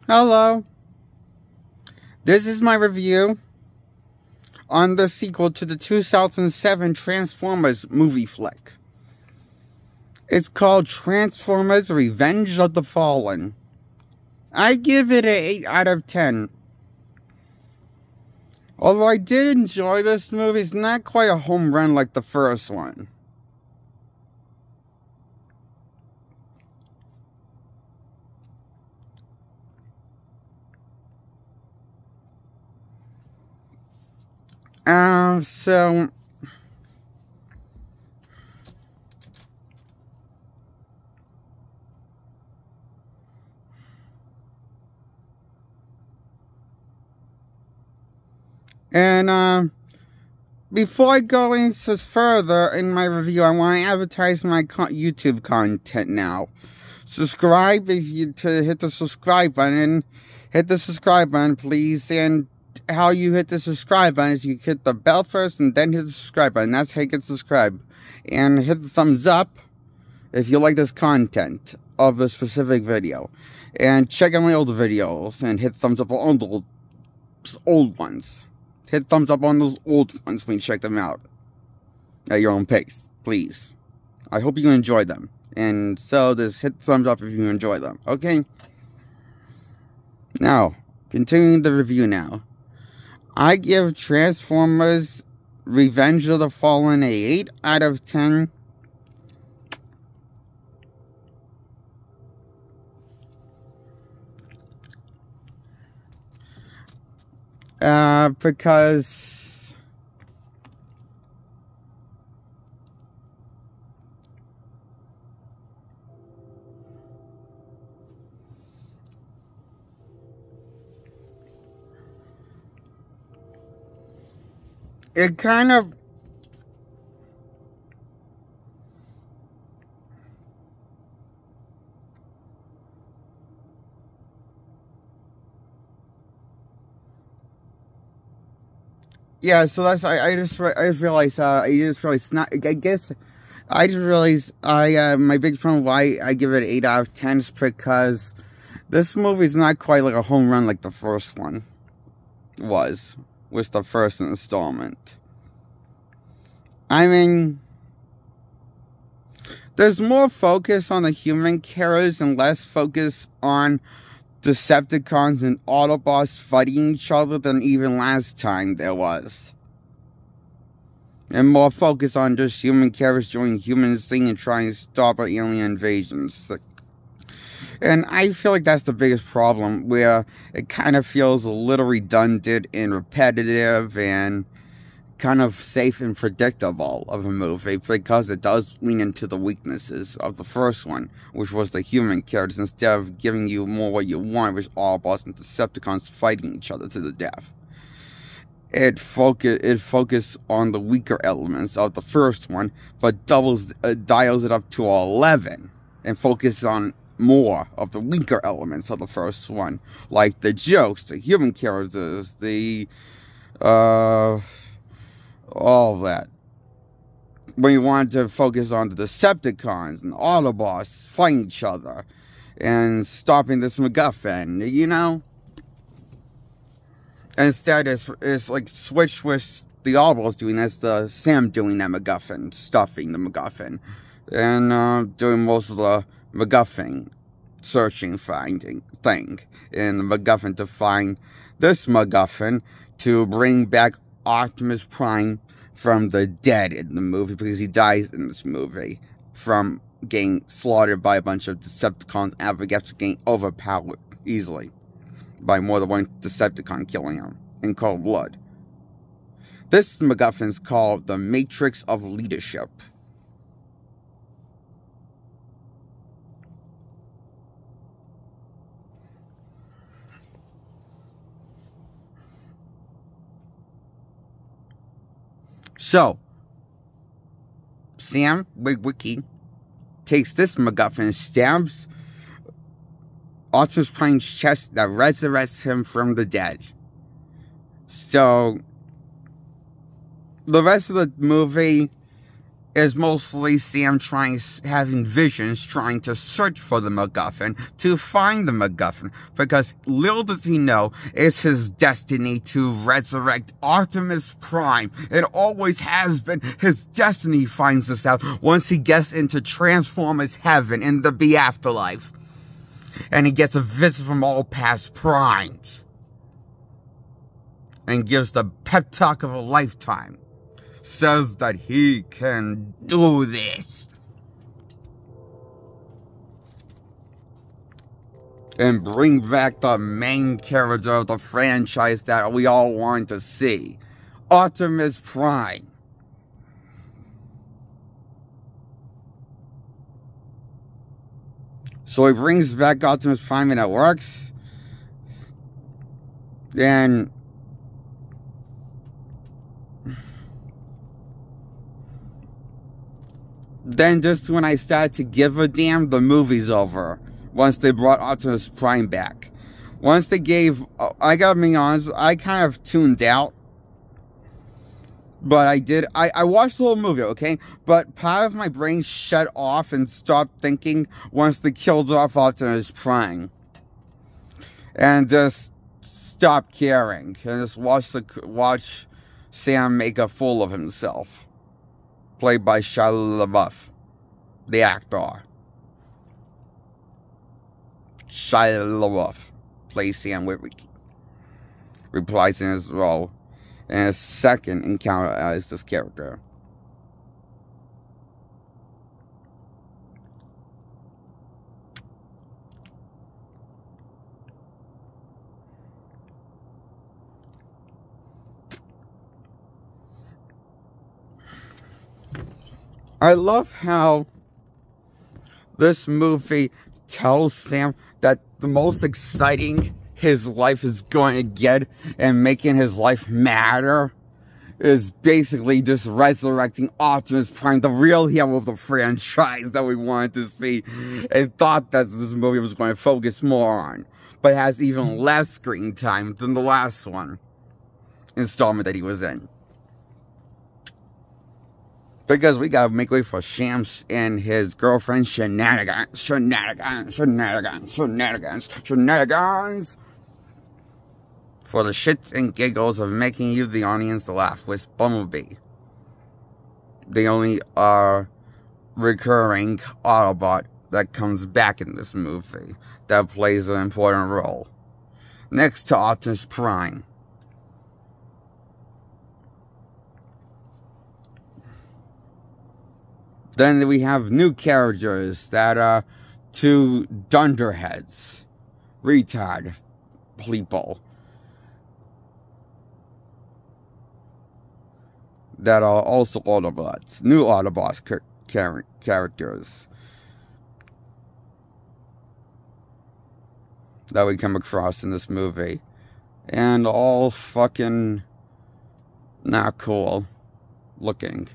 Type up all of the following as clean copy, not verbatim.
Hello, this is my review on the sequel to the 2007 Transformers movie flick. It's called Transformers Revenge of the Fallen. I give it an 8 out of 10. Although I did enjoy this movie, it's not quite a home run like the first one. So before I go into further in my review, I want to advertise my YouTube content now. Subscribe to hit the subscribe button. Hit the subscribe button, please. And how you hit the subscribe button is you hit the bell first and then hit the subscribe button. That's how you get subscribed. And hit the thumbs up if you like this content of a specific video. And check out my old videos and hit thumbs up on the old ones. Hit thumbs up on those old ones when you check them out at your own pace, please. I hope you enjoy them. And so just hit thumbs up if you enjoy them, okay? Now, continuing the review now. I give Transformers Revenge of the Fallen a 8 out of 10. Because it kind of so that's I just realized I guess I just realized my big problem why I give it 8 out of 10 is because this movie is not quite like a home run like the first one was with the first installment. I mean, there's more focus on the human characters and less focus on Decepticons and Autobots fighting each other than even last time there was. And more focus on just human characters doing human thing and trying to stop alien invasions. And I feel like that's the biggest problem, where it kind of feels a little redundant and repetitive and kind of safe and predictable of a movie, because it does lean into the weaknesses of the first one, which was the human characters, instead of giving you more what you want, which Autobots and Decepticons fighting each other to the death. It focused on the weaker elements of the first one, but dials it up to 11 and focuses on more of the weaker elements of the first one, like the jokes, the human characters, the all of that. When you wanted to focus on the Decepticons and Autobots fighting each other and stopping this MacGuffin, you know? Instead, it's like switch with the Autobots doing this, the Sam doing that MacGuffin, stuffing the MacGuffin, and doing most of the MacGuffin searching, finding thing in the MacGuffin to find this MacGuffin to bring back Optimus Prime from the dead in the movie, because he dies in this movie from getting slaughtered by a bunch of Decepticons after getting overpowered easily by more than one Decepticon killing him in cold blood. This MacGuffin is called the Matrix of Leadership. So, Sam Witwicky takes this MacGuffin and stabs Optimus Prime's chest that resurrects him from the dead. So, the rest of the movie is mostly Sam having visions, trying to search for the MacGuffin, to find the MacGuffin, because little does he know, it's his destiny to resurrect Optimus Prime. It always has been his destiny, he finds this out once he gets into Transformers Heaven in the afterlife. And he gets a visit from all past primes. And gives the pep talk of a lifetime. Says that he can do this. And bring back the main character of the franchise that we all want to see. Optimus Prime. So he brings back Optimus Prime and it works. And then just when I started to give a damn, the movie's over. Once they brought Optimus Prime back. Once they gave, I gotta be honest, I kind of tuned out. But I watched the whole movie, okay? But part of my brain shut off and stopped thinking once they killed off Optimus Prime. And just stopped caring. And just watch Sam make a fool of himself. Played by Shia LaBeouf, the actor. Shia LaBeouf plays Sam Witwicky, reprising his role in his second encounter as this character. I love how this movie tells Sam that the most exciting his life is going to get and making his life matter is basically just resurrecting Optimus Prime, the real hero of the franchise that we wanted to see and thought that this movie was going to focus more on, but has even less screen time than the last installment that he was in. Because we gotta make way for Shams and his girlfriend shenanigans. For the shits and giggles of making you, the audience, laugh with Bumblebee. The only recurring Autobot that comes back in this movie that plays an important role. Next to Optimus Prime. Then we have new characters that are two dunderheads, retard people that are also Autobots, new Autobots characters that we come across in this movie, and all fucking not cool looking,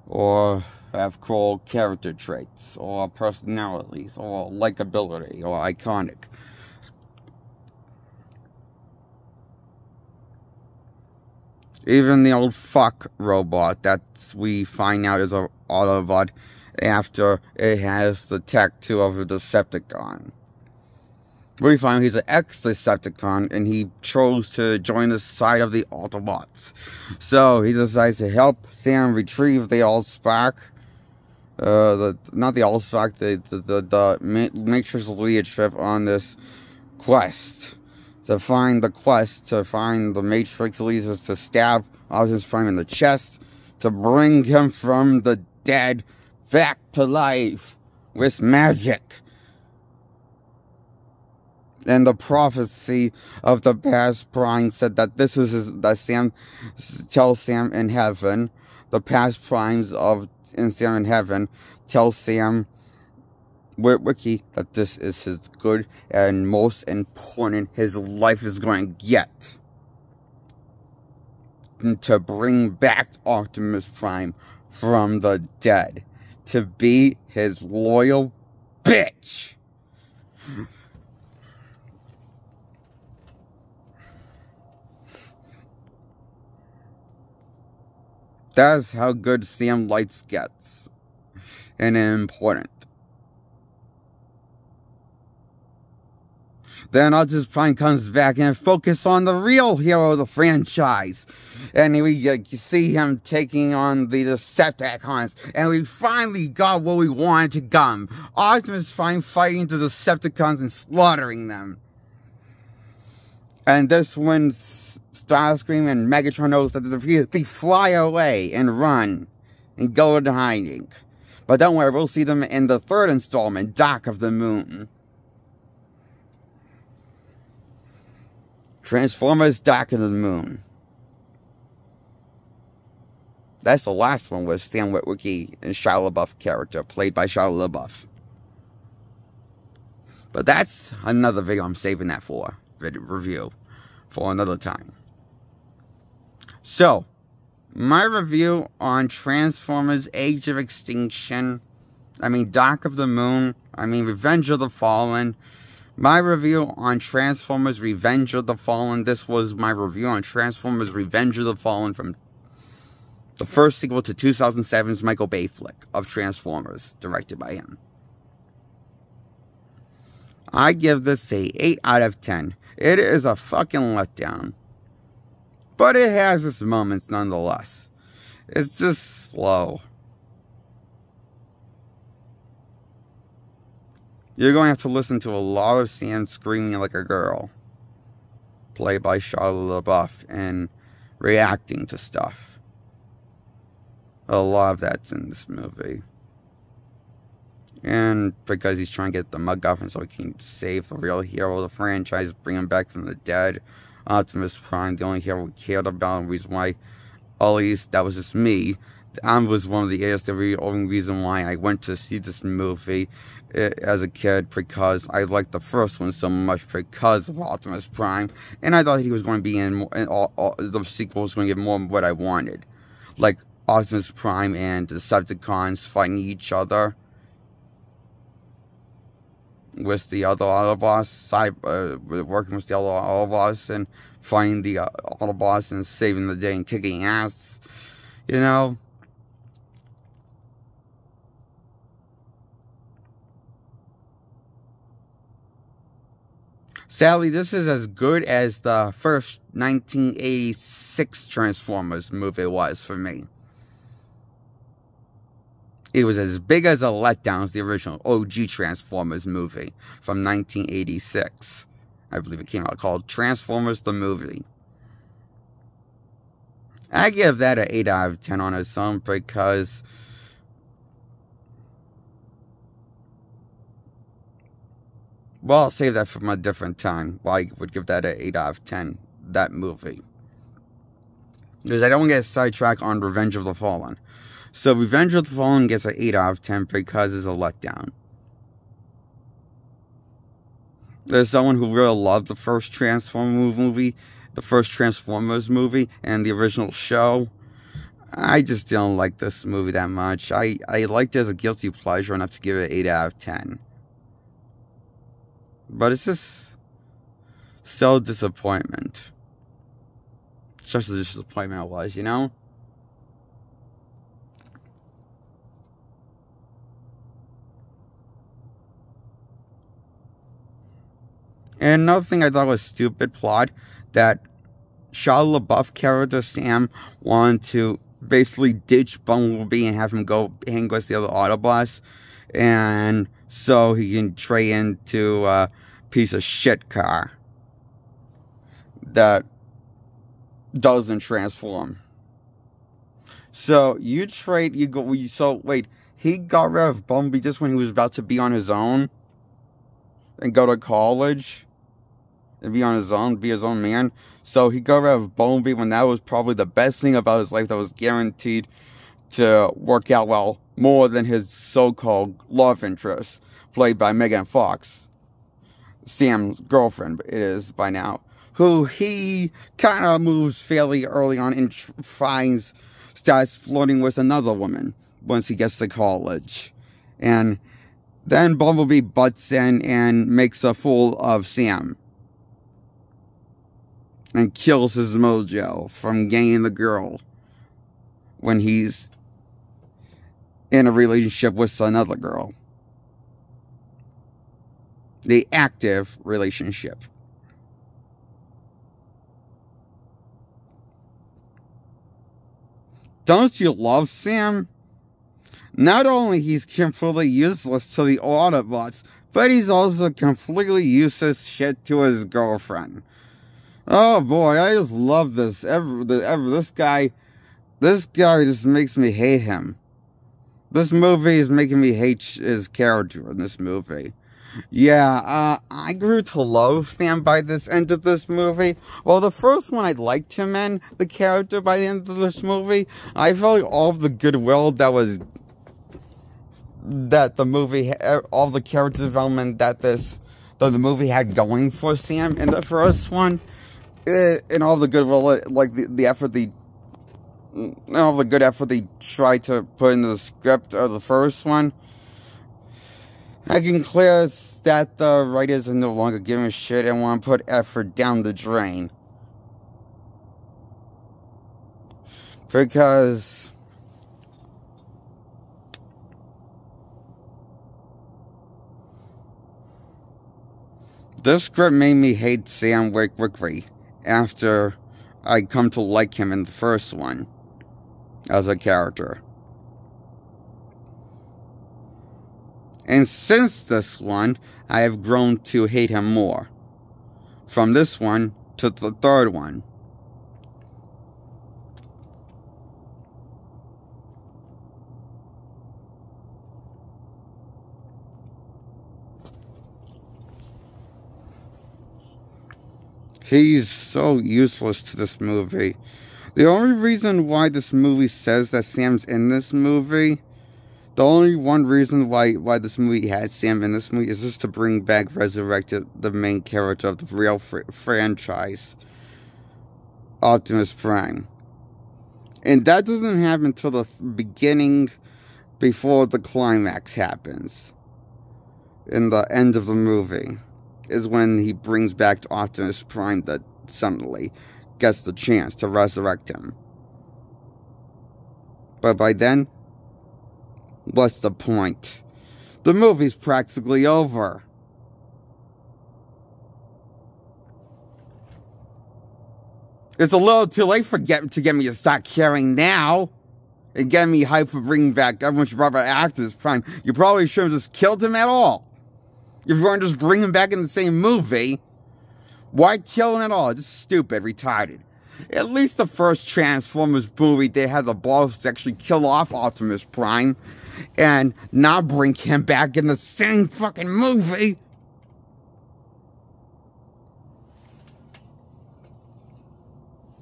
or have cool character traits, or personalities, or likability, or iconic. Even the old fuck robot that we find out is an Autobot after it has the tattoo of a Decepticon. We find he's an ex-Decepticon and he chose to join the side of the Autobots. So he decides to help Sam retrieve the Allspark. Not the Allspark, the Matrix leadership on this quest. To find the Matrix leaders to stab Optimus Prime in the chest, to bring him from the dead back to life with magic. And the prophecy of the past Prime said that this is that Sam tells Sam in heaven. The past primes in Sam in heaven tell Sam Witwicky that this is his good and most important his life is going to get. And to bring back Optimus Prime from the dead. To be his loyal bitch. That's how good Sam Lights gets. And important. Then Optimus Prime comes back and focus on the real hero of the franchise. And we see him taking on the Decepticons. And we finally got what we wanted to come. Optimus Prime fighting the Decepticons and slaughtering them. And this when Starscream and Megatron knows that they fly away and run and go into hiding. But don't worry, we'll see them in the third installment, Dark of the Moon. Transformers Dark of the Moon. That's the last one with Sam Witwicky and Shia LaBeouf character, played by Shia LaBeouf. But that's another video I'm saving that for. Review. For another time. So, my review on Transformers Age of Extinction. Dark of the Moon. Revenge of the Fallen. My review on Transformers Revenge of the Fallen. This was my review on Transformers Revenge of the Fallen from the first sequel to 2007's Michael Bay flick of Transformers, directed by him. I give this a 8 out of 10. It is a fucking letdown. But it has its moments nonetheless. It's just slow. You're going to have to listen to a lot of Sam screaming like a girl, played by Shia LaBeouf, and reacting to stuff. A lot of that's in this movie. And because he's trying to get the MacGuffin so he can save the real hero of the franchise, bring him back from the dead. Optimus Prime, the only hero we cared about, and the reason why, at least that was just me. I was one of the idiots, the only reason why I went to see this movie as a kid, because I liked the first one so much because of Optimus Prime, and I thought he was going to be in all the sequel was going to get more of what I wanted, like Optimus Prime and the Decepticons fighting each other with the other Autobots, working with the other Autobots and fighting the Autobots and saving the day and kicking ass, you know. Sadly, this is as good as the first 1986 Transformers movie was for me. It was as big as a letdown as the original OG Transformers movie from 1986. I believe it came out called Transformers the Movie. I give that an 8 out of 10 on its own because well, I'll save that for a different time. Well, I would give that an 8 out of 10, that movie. Because I don't get sidetracked on Revenge of the Fallen. So Revenge of the Fallen gets an 8 out of 10 because it's a letdown. There's someone who really loved the first Transformers movie, the first Transformers movie, and the original show. I just don't like this movie that much. I liked it as a guilty pleasure enough to give it an 8 out of 10. But it's just so disappointment. Such a disappointment it was, you know? And another thing I thought was stupid plot, that Shia LaBeouf character Sam wanted to basically ditch Bumblebee and have him go hang with the other Autobots, and so he can trade into a piece of shit car that doesn't transform. So you trade, you go, so wait, he got rid of Bumblebee just when he was about to be on his own and go to college and be on his own, be his own man. So he got rid of Bumblebee when that was probably the best thing about his life that was guaranteed to work out well, more than his so-called love interest, played by Megan Fox, Sam's girlfriend, it is by now, who he kind of moves fairly early on and starts flirting with another woman once he gets to college. And then Bumblebee butts in and makes a fool of Sam and kills his mojo from gaining the girl when he's in a relationship with another girl. The active relationship. Don't you love Sam? Not only he's completely useless to the Autobots, but he's also completely useless shit to his girlfriend. Oh boy, I just love this. This guy just makes me hate him. This movie is making me hate his character in this movie. Yeah, I grew to love Sam by this end of this movie. Well, the first one I liked him in, the character, by the end of this movie. I felt like all of the goodwill that the movie, all the character development that the movie had going for Sam in the first one, and all the goodwill, like the effort, all the good effort they tried to put into the script of the first one. I can clear that the writers are no longer giving a shit and want to put effort down the drain. Because this script made me hate Sam Witwer after I come to like him in the first one as a character. And since this one, I have grown to hate him more. From this one to the third one. He's so useless to this movie. The only reason why this movie says that Sam's in this movie, the only one reason why this movie has Sam in this movie is just to bring back Resurrected, the main character of the real franchise, Optimus Prime. And that doesn't happen until the beginning, before the climax happens. In the end of the movie is when he brings back Optimus Prime that suddenly gets the chance to resurrect him. But by then, what's the point? The movie's practically over. It's a little too late to get me to start caring now. And get me hyped for bringing back, everyone should bring back Optimus Prime. You probably shouldn't have just killed him at all. If you want to just bring him back in the same movie, why kill him at all? It's just stupid, retarded. At least the first Transformers movie, they had the balls to actually kill off Optimus Prime and not bring him back in the same fucking movie.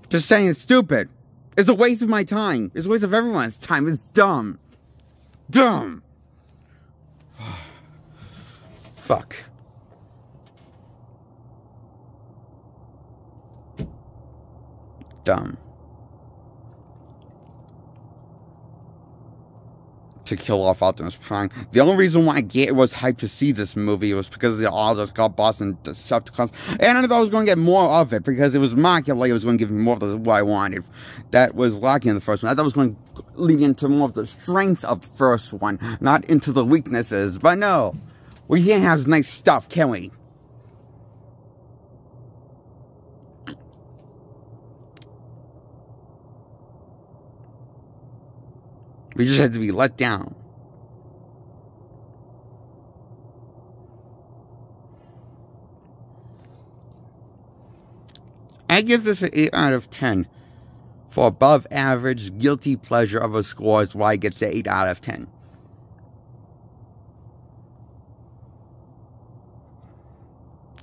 Just saying, it's stupid. It's a waste of my time. It's a waste of everyone's time. It's dumb. Dumb. Fuck. Dumb. To kill off Optimus Prime. The only reason why I was hyped to see this movie was because of the Autobots and Decepticons. And I thought I was going to get more of it because it was marketed like it was going to give me more of what I wanted. That was lacking in the first one. I thought it was going to lead into more of the strengths of the first one, not into the weaknesses. But no. We can't have nice stuff, can we? We just had to be let down. I give this an 8 out of 10. For above average, guilty pleasure of a score is why it gets an 8 out of 10.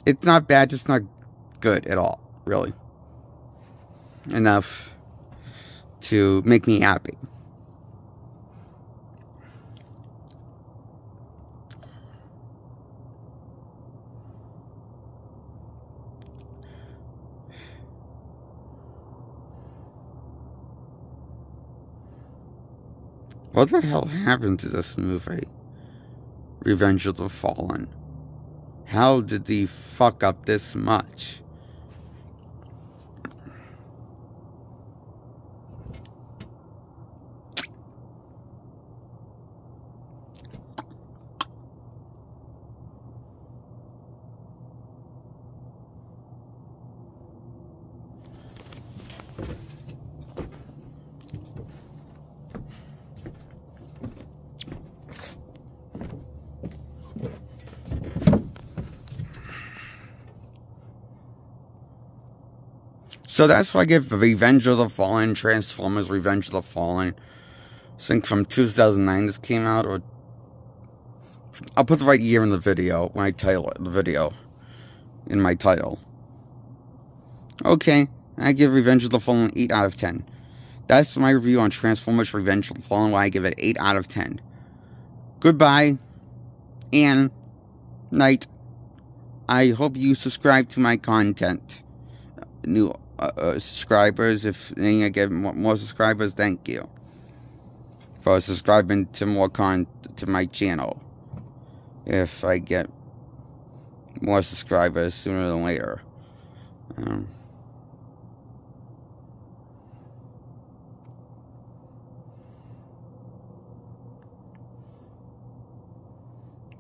It's not bad, just not good at all, really. Enough to make me happy. What the hell happened to this movie? Revenge of the Fallen. How did they fuck up this much? So that's why I give Revenge of the Fallen, Transformers Revenge of the Fallen. I think from 2009 this came out, or I'll put the right year in the video when I title it, the video, in my title. Okay, I give Revenge of the Fallen 8 out of 10. That's my review on Transformers Revenge of the Fallen, why I give it 8 out of 10. Goodbye, and night. I hope you subscribe to my content. New subscribers, if I get more subscribers, thank you for subscribing to more to my channel. If I get more subscribers sooner than later.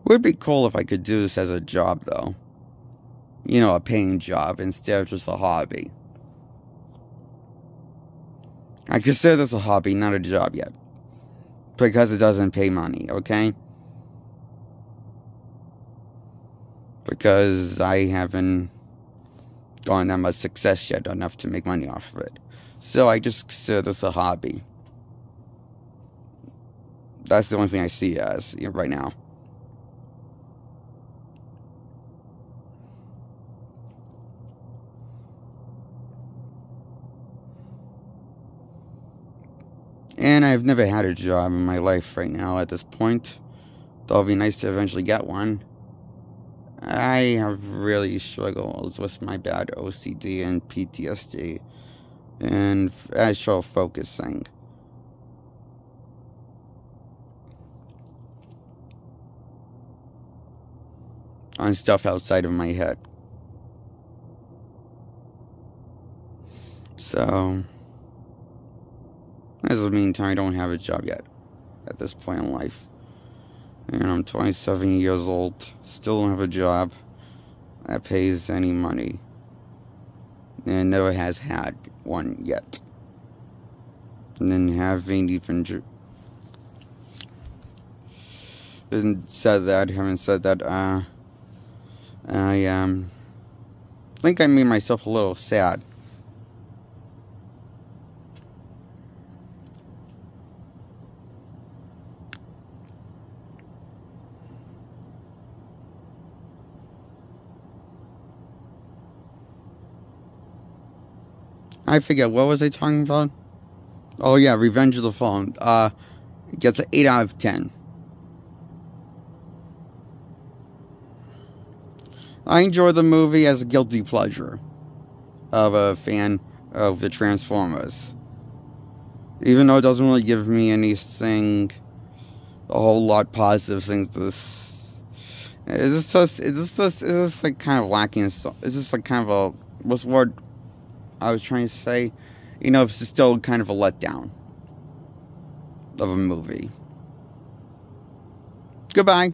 Would be cool if I could do this as a job, though. You know, a paying job instead of just a hobby. I consider this a hobby, not a job yet. Because it doesn't pay money, okay? Because I haven't gotten that much success yet, enough to make money off of it. So I just consider this a hobby. That's the only thing I see it as right now. And I've never had a job in my life right now at this point. Though it'll be nice to eventually get one. I have really struggles with my bad OCD and PTSD. And actual focusing. On stuff outside of my head. So, as of the meantime, I don't have a job yet. At this point in life. And I'm 27 years old. Still don't have a job that pays any money. And never has had one yet. And then haven't even having said that, I think I made myself a little sad. I forget, what was I talking about? Oh yeah, Revenge of the Fallen. It gets an 8 out of 10. I enjoy the movie as a guilty pleasure of a fan of the Transformers. Even though it doesn't really give me anything, a whole lot positive things to this. It's just like kind of lacking. It's just like kind of a, what's the word I was trying to say? You know, it's still kind of a letdown of a movie. Goodbye.